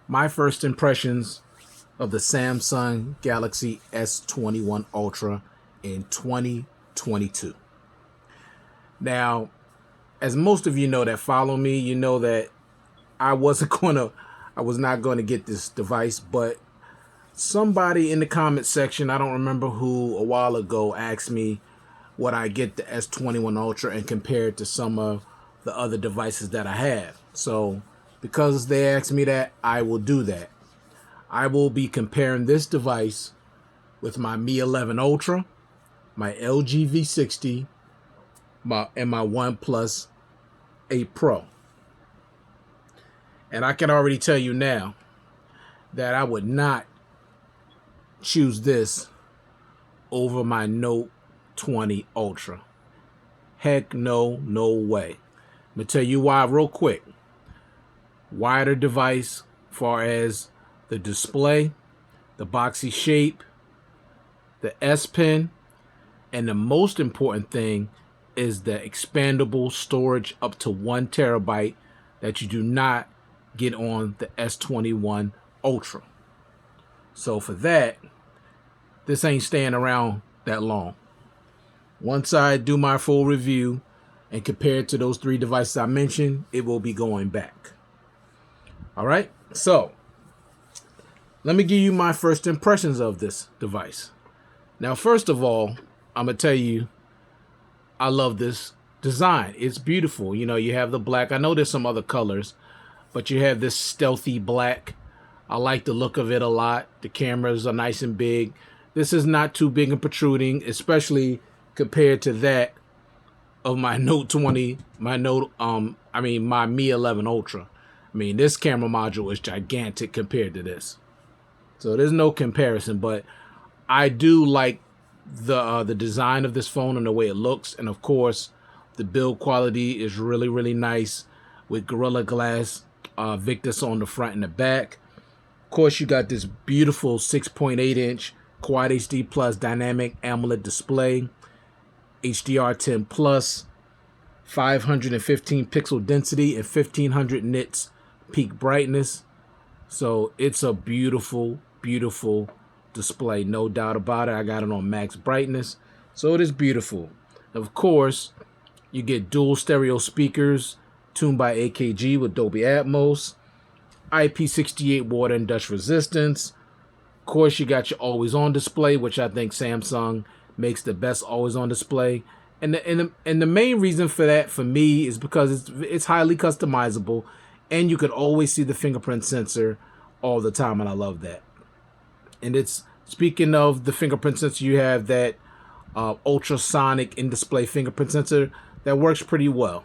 my first impressions of the Samsung Galaxy S21 Ultra in 2022. Now, as most of you know that follow me, you know that I was not going to get this device, but somebody in the comment section, I don't remember who, a while ago asked me would I get the S21 Ultra and compare it to some of the other devices that I have. So because they asked me that, I will do that. I will be comparing this device with my Mi 11 Ultra, my LG V60, and my OnePlus 8 Pro. And I can already tell you now that I would not choose this over my Note 20 Ultra. Heck no, no way. I'm going to tell you why real quick. Wider device far as the display, the boxy shape, the S Pen, and the most important thing is the expandable storage up to 1 terabyte that you do not get on the S21 Ultra. So for that, this ain't staying around that long. Once I do my full review and compare it to those 3 devices I mentioned, it will be going back. All right, so let me give you my first impressions of this device. Now, first of all, I'm going to tell you, I love this design. It's beautiful. You know, you have the black. I know there's some other colors, but you have this stealthy black. I like the look of it a lot. The cameras are nice and big. This is not too big and protruding, especially compared to that of my Note 20, my Mi 11 Ultra. I mean, this camera module is gigantic compared to this. So there's no comparison, but I do like the design of this phone and the way it looks. And of course, the build quality is really, really nice with Gorilla Glass Victus on the front and the back. Of course, you got this beautiful 6.8-inch Quad HD Plus dynamic AMOLED display, HDR10 Plus, 515 pixel density and 1500 nits peak brightness. So it's a beautiful, beautiful display, no doubt about it. I got it on max brightness, so it is beautiful. Of course, you get dual stereo speakers tuned by AKG with Dolby Atmos, IP68 water and dust resistance. Of course, you got your always on display, which I think Samsung makes the best always on display. And the main reason for that for me is because it's highly customizable, and you could always see the fingerprint sensor all the time, and I love that. And it's, speaking of the fingerprint sensor, you have that ultrasonic in-display fingerprint sensor that works pretty well.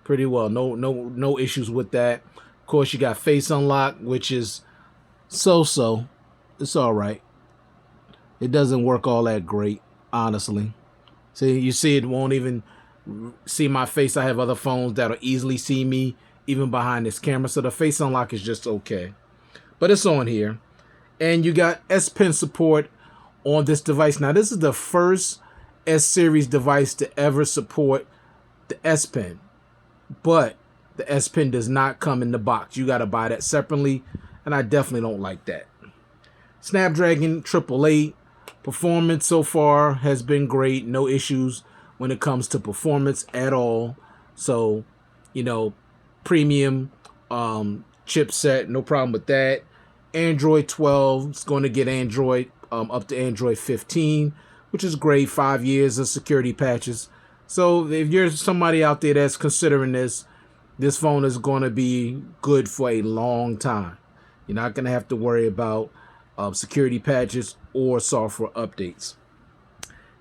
Pretty well. No issues with that. Of course, you got face unlock, which is so-so. It's all right. It doesn't work all that great, honestly. See, you see, it won't even see my face. I have other phones that'll easily see me even behind this camera, so the face unlock is just okay. But it's on here. And you got S Pen support on this device. Now, this is the first S series device to ever support the S Pen, but the S Pen does not come in the box. You got to buy that separately, and I definitely don't like that. Snapdragon 888 performance so far has been great. No issues when it comes to performance at all. So, you know, premium chipset, no problem with that. Android 12 is going to get Android up to Android 15, which is great. 5 years of security patches. So if you're somebody out there that's considering this phone is going to be good for a long time. You're not going to have to worry about security patches or software updates.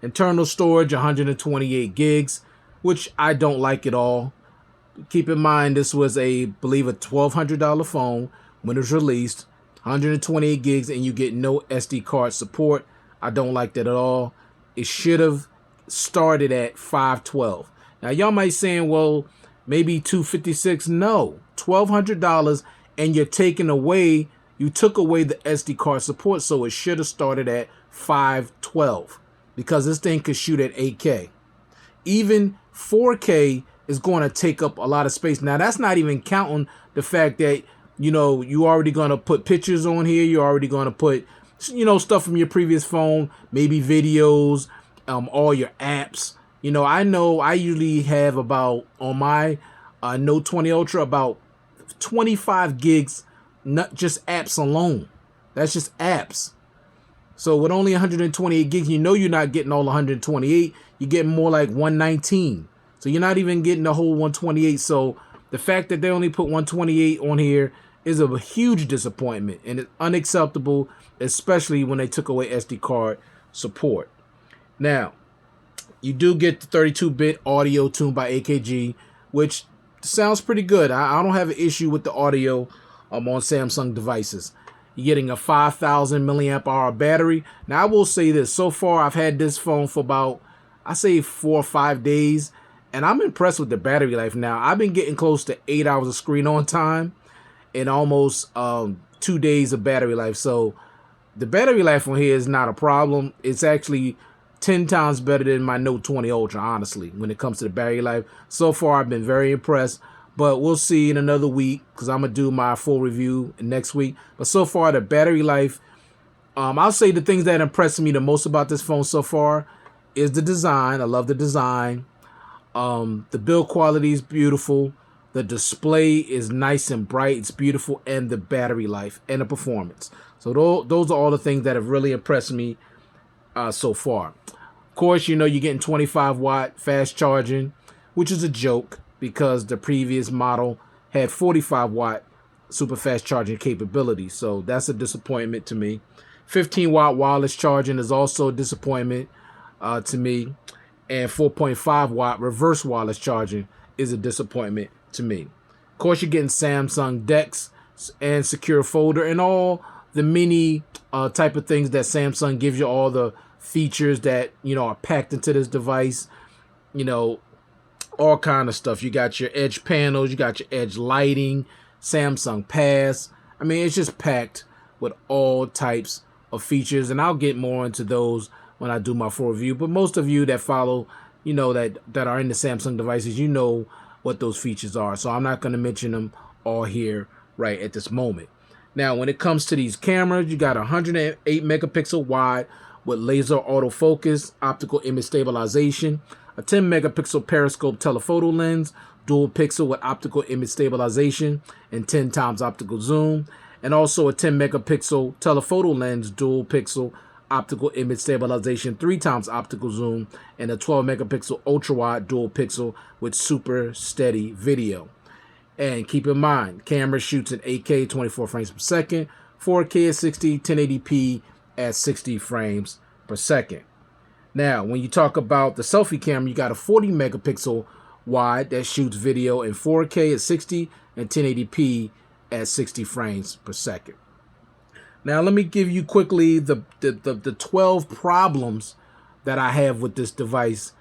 Internal storage 128 gigs, which I don't like at all. Keep in mind, this was I believe a $1,200 phone when it was released. 128 gigs, and you get no SD card support. I don't like that at all. It should have started at 512. Now, y'all might saying, well, maybe 256. No, $1,200, and you took away the SD card support, so it should have started at 512 because this thing could shoot at 8K. Even 4K is going to take up a lot of space. Now, that's not even counting the fact that You know, you already going to put pictures on here. You're already going to put, you know, stuff from your previous phone, maybe videos, all your apps. You know I usually have about, on my Note 20 Ultra, about 25 gigs, not just apps alone. That's just apps. So with only 128 gigs, you know you're not getting all 128. You're getting more like 119. So you're not even getting the whole 128. So the fact that they only put 128 on here is a huge disappointment, and it's unacceptable, especially when they took away SD card support. Now, you do get the 32-bit audio tuned by AKG, which sounds pretty good. I don't have an issue with the audio on Samsung devices. You're getting a 5,000 milliamp hour battery. Now, I will say this. So far, I've had this phone for about, I say 4 or 5 days, and I'm impressed with the battery life now. I've been getting close to 8 hours of screen on time and almost 2 days of battery life. So the battery life on here is not a problem. It's actually 10 times better than my Note 20 Ultra, honestly, when it comes to the battery life. So far, I've been very impressed, but we'll see in another week, because I'm going to do my full review next week. But so far, the battery life, I'll say the things that impressed me the most about this phone so far is the design. I love the design. The build quality is beautiful. The display is nice and bright. It's beautiful. And the battery life and the performance. So those are all the things that have really impressed me so far. Of course, you know, you're getting 25-watt fast charging, which is a joke because the previous model had 45-watt super fast charging capability. So that's a disappointment to me. 15-watt wireless charging is also a disappointment to me. And 4.5-watt reverse wireless charging is a disappointment to me. Of course, you're getting Samsung DeX and secure folder and all the mini type of things that Samsung gives you, all the features that, you know, are packed into this device, you know, all kind of stuff. You got your edge panels, you got your edge lighting, Samsung Pass. I mean, it's just packed with all types of features, and I'll get more into those when I do my full review. But most of you that follow, you know, that are in the Samsung devices, you know what those features are. So I'm not going to mention them all here right at this moment. Now, when it comes to these cameras, you got 108 megapixel wide with laser autofocus, optical image stabilization, a 10 megapixel periscope telephoto lens, dual pixel with optical image stabilization and 10 times optical zoom, and also a 10 megapixel telephoto lens, dual pixel optical image stabilization, 3 times optical zoom, and a 12 megapixel ultra wide dual pixel with super steady video. And keep in mind, camera shoots in 8K 24 frames per second, 4K at 60, 1080p at 60 frames per second. Now, when you talk about the selfie camera, you got a 40 megapixel wide that shoots video in 4K at 60 and 1080p at 60 frames per second. Now, let me give you quickly the 12 problems that I have with this device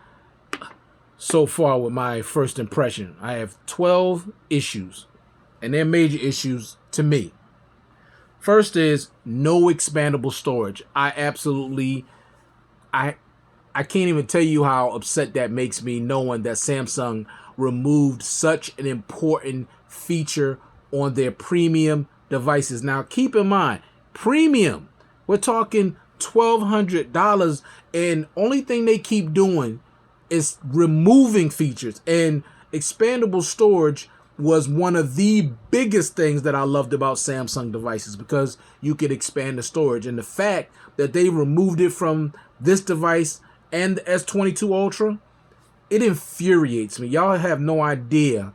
so far with my first impression. I have 12 issues, and they're major issues to me. First is no expandable storage. I can't even tell you how upset that makes me, knowing that Samsung removed such an important feature on their premium devices. Now, keep in mind, premium, we're talking $1,200, and only thing they keep doing is removing features. And expandable storage was one of the biggest things that I loved about Samsung devices, because you could expand the storage. And the fact that they removed it from this device and the S22 Ultra, it infuriates me. Y'all have no idea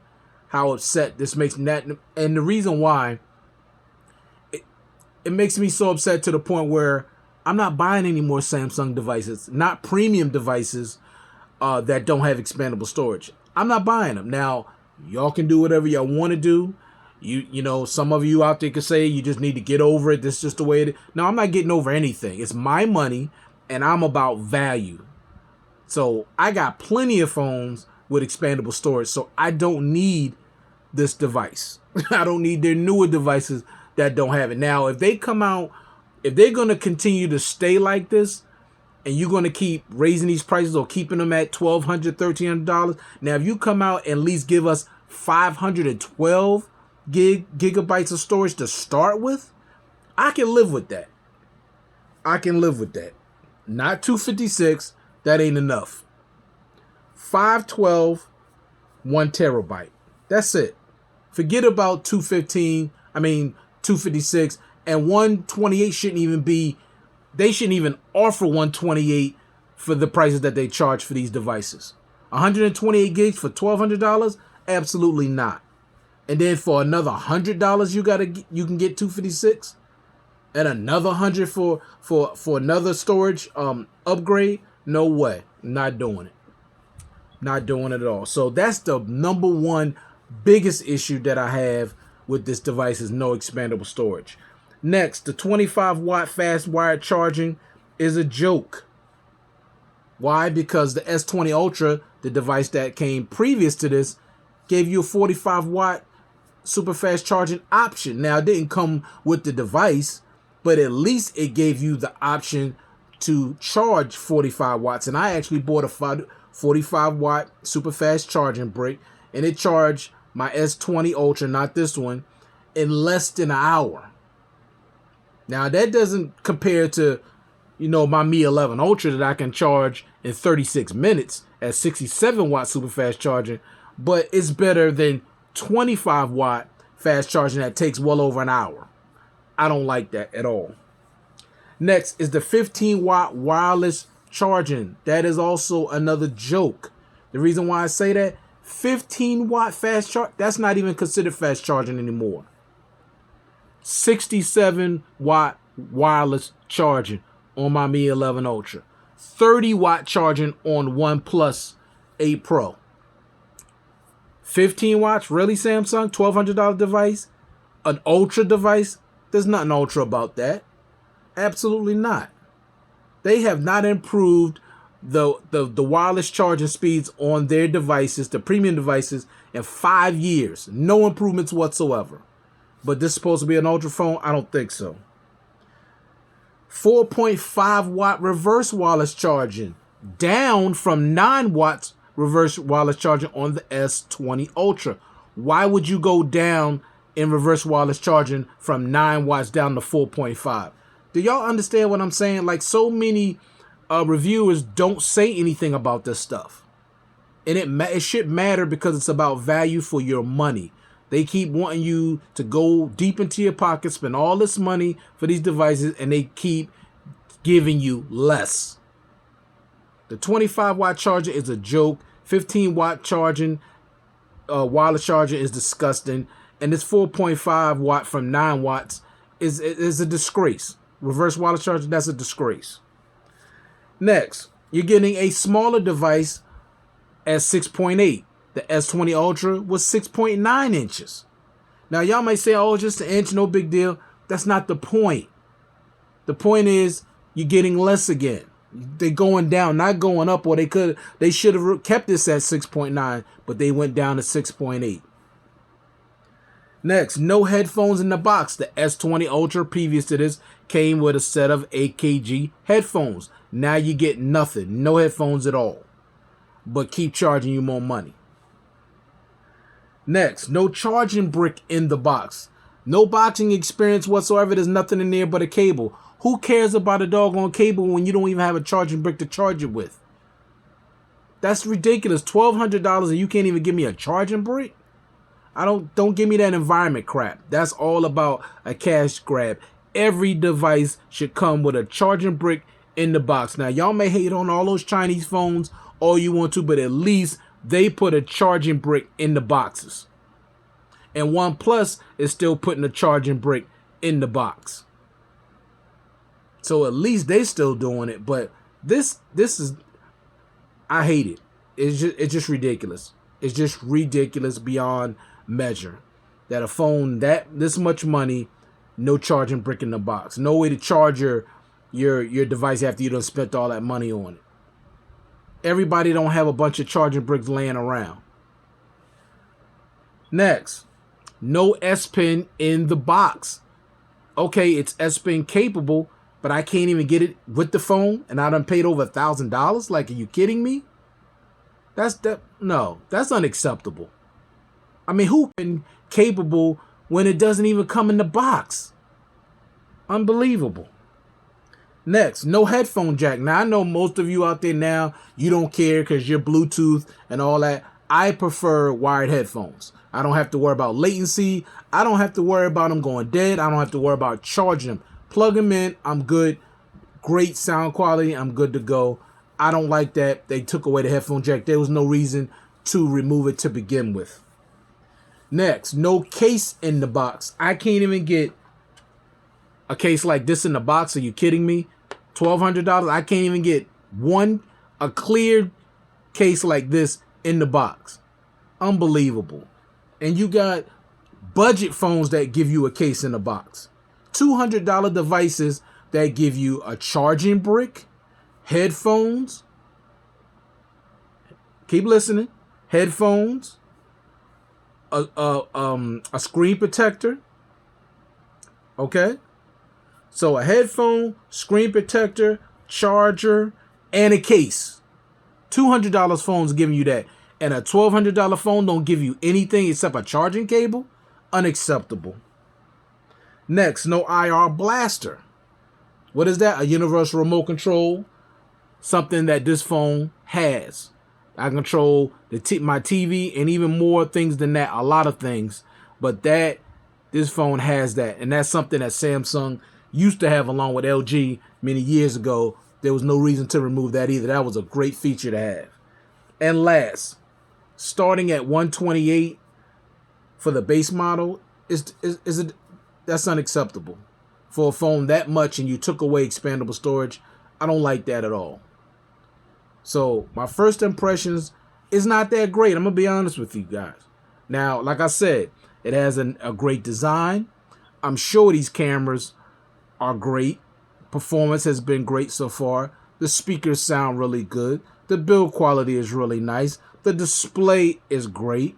how upset this makes me. And the reason why, it makes me so upset to the point where I'm not buying any more Samsung devices, not premium devices that don't have expandable storage. I'm not buying them. Now, y'all can do whatever y'all want to do. You know, some of you out there could say you just need to get over it. This is just the way it is. No, I'm not getting over anything. It's my money, and I'm about value. So I got plenty of phones with expandable storage, so I don't need this device. I don't need their newer devices that don't have it. Now, if they come out, if they're going to continue to stay like this, and you're going to keep raising these prices or keeping them at $1,200, $1,300, now if you come out and at least give us $512 gigabytes of storage to start with, I can live with that. I can live with that. Not 256. That ain't enough. 512, 1 terabyte. That's it. Forget about 256, and 128 shouldn't even be, they shouldn't even offer 128 for the prices that they charge for these devices. 128 gigs for $1,200? Absolutely not. And then for another $100 you can get 256, and another 100 for another storage upgrade. No way. Not doing it. Not doing it at all. So that's the number one biggest issue that I have with this device, is no expandable storage. Next, the 25 watt fast wired charging is a joke. Why? Because the S20 Ultra, the device that came previous to this, gave you a 45 watt super fast charging option. Now, it didn't come with the device, but at least it gave you the option to charge 45 watts. And I actually bought a 45 watt super fast charging brick, and it charged my S20 Ultra, not this one, in less than an hour. Now, that doesn't compare to, my Mi 11 Ultra that I can charge in 36 minutes at 67 watt super fast charging, but it's better than 25 watt fast charging that takes well over an hour. I don't like that at all. Next is the 15 watt wireless charging. That is also another joke. The reason why I say that, 15 watt fast charge, that's not even considered fast charging anymore. 67 watt wireless charging on my Mi 11 Ultra. 30 watt charging on OnePlus 8 Pro. 15 watts? Really, Samsung? $1,200 device? An Ultra device? There's nothing Ultra about that. Absolutely not. They have not improved the wireless charging speeds on their devices, the premium devices, in 5 years. No improvements whatsoever. But this is supposed to be an Ultra phone? I don't think so. 4.5 watt reverse wireless charging, down from 9 watts reverse wireless charging on the S20 Ultra. Why would you go down in reverse wireless charging from 9 watts down to 4.5? Do y'all understand what I'm saying? Like, so many reviewers don't say anything about this stuff. And it should matter, because it's about value for your money. They keep wanting you to go deep into your pocket, spend all this money for these devices, and they keep giving you less. The 25 watt charger is a joke. 15 watt charging, wireless charger is disgusting. And this 4.5 watt from 9 watts is a disgrace. Reverse wireless charger, that's a disgrace. Next, you're getting a smaller device at 6.8. The S20 Ultra was 6.9 inches. Now, y'all might say, oh, just an inch, no big deal. That's not the point. The point is, you're getting less again. They're going down, not going up, or they should have kept this at 6.9, but they went down to 6.8. Next, no headphones in the box. The S20 Ultra, previous to this, came with a set of AKG headphones. Now you get nothing, no headphones at all, but keep charging you more money. Next, no charging brick in the box. No boxing experience whatsoever. There's nothing in there but a cable. Who cares about a doggone cable when you don't even have a charging brick to charge it with? That's ridiculous. $1,200 and you can't even give me a charging brick? Don't give me that environment crap. That's all about a cash grab. Every device should come with a charging brick in the box. Now, y'all may hate on all those Chinese phones all you want to, but at least they put a charging brick in the boxes. And OnePlus is still putting a charging brick in the box. So at least they still doing it. But this is, I hate it. It's just ridiculous. It's just ridiculous beyond measure. That a phone this much money, no charging brick in the box. No way to charge your device after you done spent all that money on it. Everybody don't have a bunch of charging bricks laying around. Next, no S Pen in the box. Okay, it's S Pen capable, but I can't even get it with the phone, and I done paid over $1,000. Like, are you kidding me? No, that's unacceptable. I mean, who been capable when it doesn't even come in the box. Unbelievable. Next, no headphone jack. Now, I know most of you out there now, you don't care because you're Bluetooth and all that. I prefer wired headphones. I don't have to worry about latency. I don't have to worry about them going dead. I don't have to worry about charging them. Plug them in. I'm good. Great sound quality. I'm good to go. I don't like that they took away the headphone jack. There was no reason to remove it to begin with. Next, no case in the box. I can't even get a case like this in the box. Are you kidding me? $1,200. I can't even get a clear case like this in the box. Unbelievable. And you got budget phones that give you a case in the box. $200 devices that give you a charging brick, headphones. Keep listening. Headphones, a screen protector. Okay. So a headphone, screen protector, charger, and a case. $200 phones giving you that. And a $1,200 phone don't give you anything except a charging cable? Unacceptable. Next, no IR blaster. What is that? A universal remote control. Something that this phone has. I control my TV and even more things than that. A lot of things. But this phone has that. And that's something that Samsung used to have along with LG many years ago. There was no reason to remove that either. That was a great feature to have. And last, starting at $128 for the base model, that's unacceptable. For a phone that much and you took away expandable storage, I don't like that at all. So my first impressions is not that great. I'm going to be honest with you guys. Now, like I said, it has a great design. I'm sure these cameras are great. Performance has been great so far. The speakers sound really good. The build quality is really nice. The display is great.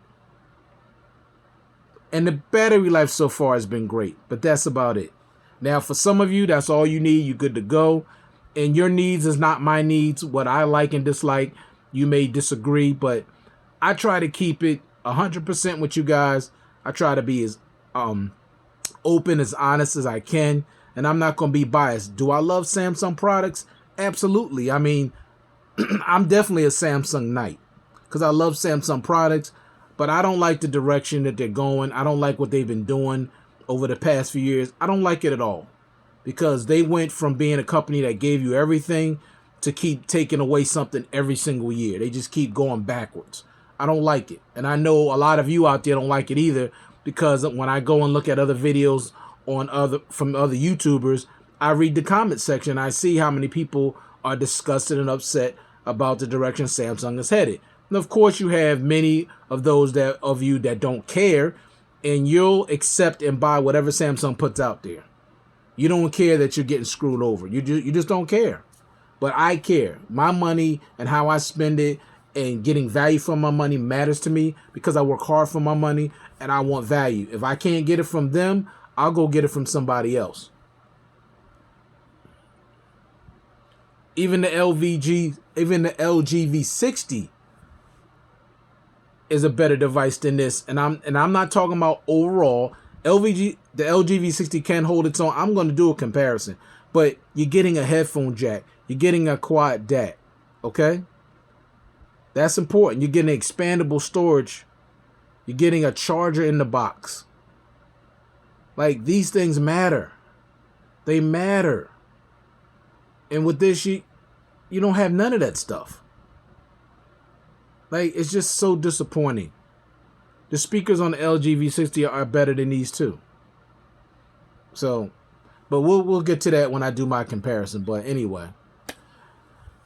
And the battery life so far has been great. But that's about it. Now, for some of you, that's all you need. You're good to go. And your needs is not my needs. What I like and dislike, you may disagree. But I try to keep it 100% with you guys. I try to be as open, as honest as I can. And I'm not going to be biased. Do I love Samsung products? Absolutely. I mean, I'm definitely a Samsung Knight because I love Samsung products, but I don't like the direction that they're going. I don't like what they've been doing over the past few years. I don't like it at all because they went from being a company that gave you everything to keep taking away something every single year. They just keep going backwards. I don't like it. And I know a lot of you out there don't like it either because when I go and look at other videos from other YouTubers, I read the comment section. I see how many people are disgusted and upset about the direction Samsung is headed. And of course, you have many of those of you that don't care, and you'll accept and buy whatever Samsung puts out there. You don't care that you're getting screwed over. You just don't care. But I care. My money and how I spend it and getting value from my money matters to me because I work hard for my money and I want value. If I can't get it from them, I'll go get it from somebody else. Even the LG V60 is a better device than this. And I'm not talking about overall. The LG V60 can hold its own. I'm going to do a comparison. But you're getting a headphone jack. You're getting a quad DAC. Okay? That's important. You're getting expandable storage. You're getting a charger in the box. Like, these things matter. They matter. And with this, you don't have none of that stuff. Like, it's just so disappointing. The speakers on the LG V60 are better than these too. So, but we'll get to that when I do my comparison. But anyway,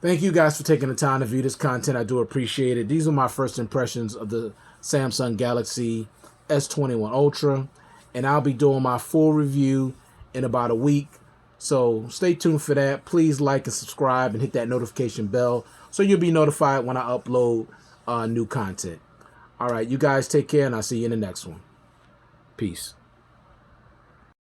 thank you guys for taking the time to view this content. I do appreciate it. These are my first impressions of the Samsung Galaxy S21 Ultra. And I'll be doing my full review in about a week. So stay tuned for that. Please like and subscribe and hit that notification bell so you'll be notified when I upload new content. All right, you guys take care, and I'll see you in the next one. Peace.